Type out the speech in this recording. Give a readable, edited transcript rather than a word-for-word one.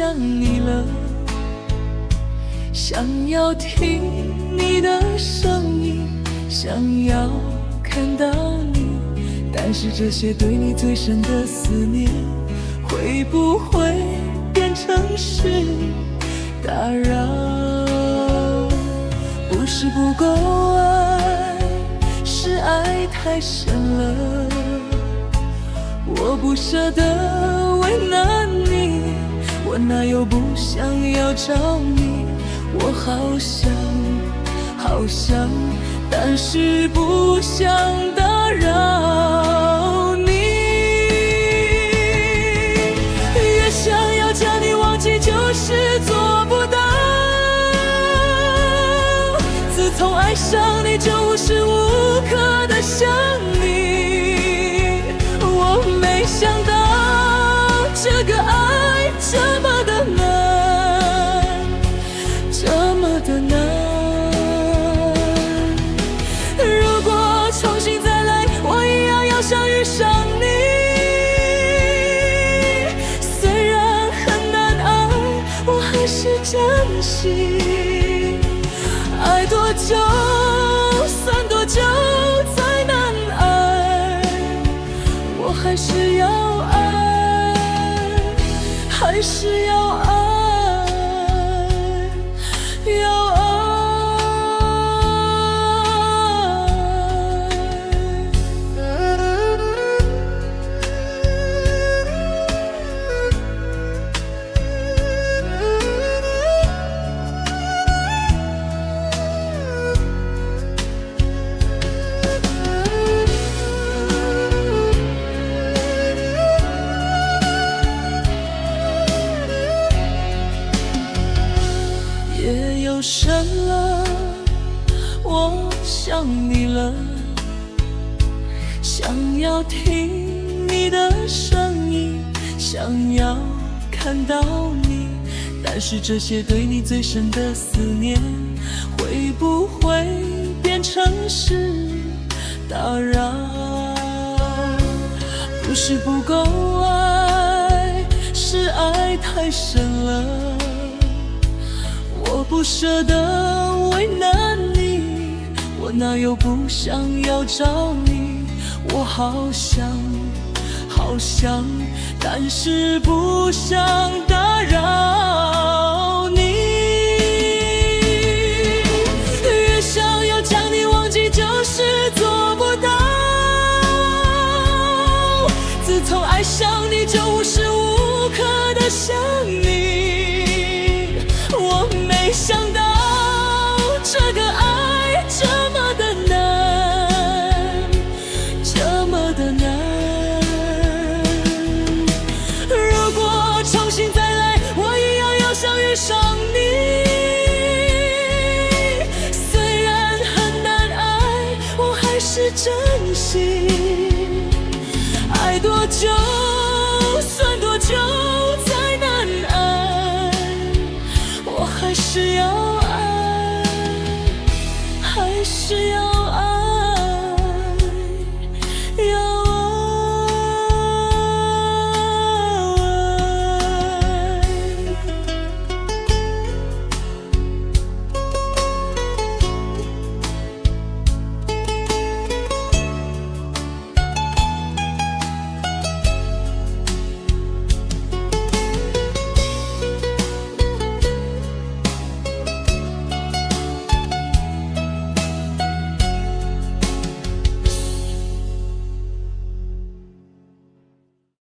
想你了，想要听你的声音，想要看到你，但是这些对你最深的思念，会不会变成是打扰？不是不够爱，是爱太深了。我不舍得为难你，我哪有不想要找你？我好想好想，但是不想打扰你。越想要将你忘记，就是做不到。自从爱上你，就无时无刻的想你。我没想到这个爱这么的难，这么的难。如果重新再来，我一样要想遇上你。虽然很难爱，我还是珍惜。爱多久算多久，再难爱，我还是要爱，还是要爱，要爱。夜又深了，我想你了，想要听你的声音，想要看到你，但是这些对你最深的思念，会不会变成是打扰？不是不够爱，是爱太深了。我不舍得为难你，我哪有不想要找你？我好想好想，但是不想打扰你。越想要将你忘记，就是做不到。自从爱上你，就无时无刻的想你。我没想到这个爱这么的难，这么的难。如果重新再来，我一样要想遇上你。虽然很难爱，我还是珍惜。爱多久算多久，再难爱，我还是要爱，还是要